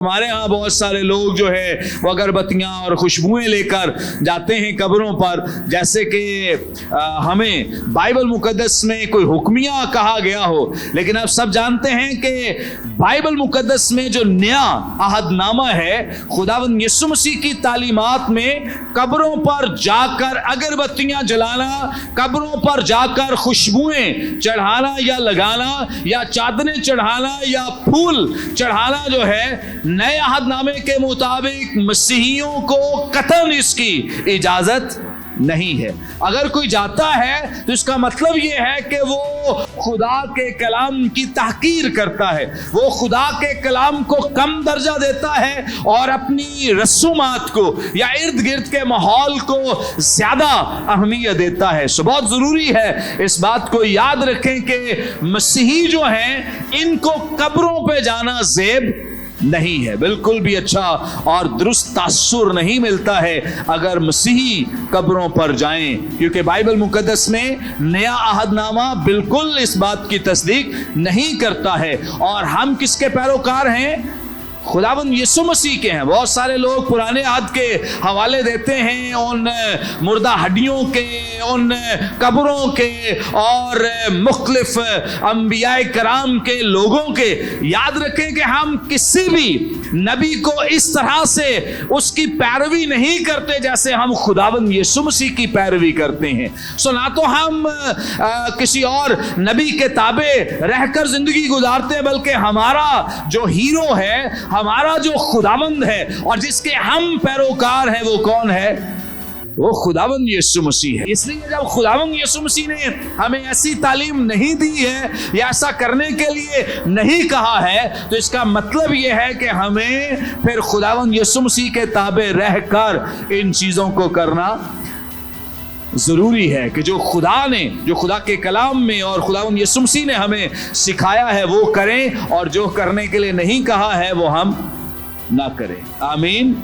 हमारे यहाँ बहुत सारे लोग जो है वो अगरबत्तियाँ और खुशबुएं लेकर जाते हैं कब्रों पर, जैसे कि हमें बाइबल मुकद्दस में कोई हुक्मिया कहा गया हो। लेकिन आप सब जानते हैं कि बाइबल मुकद्दस में जो नया अहदनामा है, खुदावंद यीशु मसीह की तालीमात में कब्रों पर जाकर अगरबत्तियाँ जलाना, कब्रों पर जाकर खुशबुएं चढ़ाना या लगाना या चादरें चढ़ाना या फूल चढ़ाना जो है, नए अहदनामे के मुताबिक मसीहियों को कतई इसकी इजाजत नहीं है। अगर कोई जाता है तो इसका मतलब यह है कि वो खुदा के कलाम की तहकीर करता है, वो खुदा के कलाम को कम दर्जा देता है और अपनी रसूमात को या इर्द गिर्द के माहौल को ज्यादा अहमियत देता है। सो बहुत जरूरी है इस बात को याद रखें कि मसीही जो हैं इनको कब्रों पे जाना ज़ेब नहीं है, बिल्कुल भी अच्छा और दुरुस्त तासुर नहीं मिलता है अगर मसीही कब्रों पर जाएं, क्योंकि बाइबल मुकद्दस में नया अहदनामा बिल्कुल इस बात की तस्दीक नहीं करता है। और हम किसके पैरोकार हैं? खुदावंद यीशु मसीह के हैं। बहुत सारे लोग पुराने अहद के हवाले देते हैं उन मुर्दा हड्डियों के, उन कब्रों के और मुख्तलिफ अंबियाए कराम के लोगों के। याद रखें कि हम किसी भी नबी को इस तरह से उसकी पैरवी नहीं करते जैसे हम खुदावंद यीशु मसीह की पैरवी करते हैं। सो ना तो हम किसी और नबी के ताबे रहकर जिंदगी गुजारते हैं, बल्कि हमारा जो हीरो है, हमारा जो खुदावंद है और जिसके हम पैरोकार हैं, वो कौन है? वो खुदावंद यीशु मसीह है। इसलिए जब खुदावंद यीशु मसीह ने हमें ऐसी तालीम नहीं दी है या ऐसा करने के लिए नहीं कहा है, तो इसका मतलब यह है कि हमें फिर खुदावंद यीशु मसीह के ताबे रहकर इन चीजों को करना जरूरी है कि जो खुदा के कलाम में और खुदावंद यीशु मसीह ने हमें सिखाया है वो करें, और जो करने के लिए नहीं कहा है वो हम ना करें। आमीन।